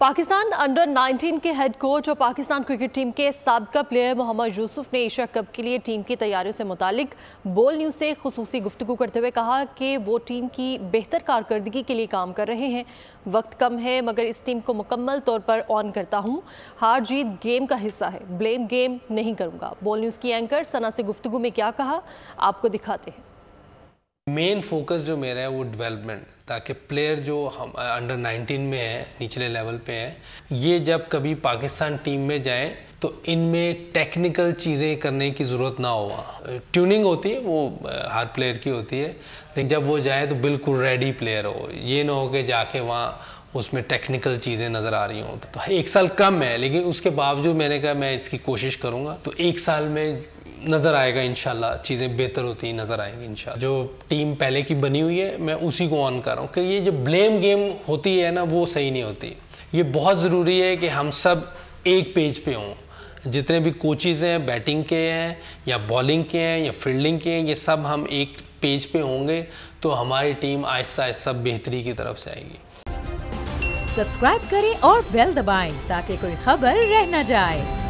Pakistan under 19 के head coach और Pakistan cricket team के साबका प्लेयर मोहम्मद यूसुफ ने एशिया कप के लिए टीम की तैयारियों से मुतालिक बोल न्यूज़ से खुसूसी गुफ्तगू करते हुए कहा कि वो टीम की बेहतर कारकर्दगी के लिए काम कर रहे हैं। वक्त कम है मगर इस टीम को मुकम्मल तौर पर ऑन करता हूँ। हार जीत गेम का हिस्सा है, ब्लेम गेम नहीं करूँगा। बोल न्यूज़ की एंकर सना से गुफ्तगू में क्या कहा आपको दिखाते हैं। मेन फोकस जो मेरा है वो डेवलपमेंट, ताकि प्लेयर जो हम अंडर 19 में है, निचले लेवल पे है, ये जब कभी पाकिस्तान टीम में जाए तो इनमें टेक्निकल चीज़ें करने की ज़रूरत ना हो। ट्यूनिंग होती है वो हर प्लेयर की होती है, लेकिन जब वो जाए तो बिल्कुल रेडी प्लेयर हो। ये ना हो कि जाके वहाँ उसमें टेक्निकल चीज़ें नज़र आ रही हों। तो 1 साल कम है, लेकिन उसके बावजूद मैंने कहा मैं इसकी कोशिश करूँगा, तो 1 साल में नज़र आएगा इंशाल्लाह, चीज़ें बेहतर होती ही नज़र आएंगी इंशाल्लाह। जो टीम पहले की बनी हुई है मैं उसी को ऑन कर रहा हूँ कि ये जो ब्लेम गेम होती है ना, वो सही नहीं होती। ये बहुत ज़रूरी है कि हम सब एक पेज पे हों। जितने भी कोचेज़ हैं, बैटिंग के हैं या बॉलिंग के हैं या फील्डिंग के हैं, ये सब हम एक पेज पे होंगे तो हमारी टीम आहिस्ता आहिस्ता बेहतरी की तरफ से आएगी। सब्सक्राइब करें और बेल दबाएं ताकि कोई खबर रह न जाए।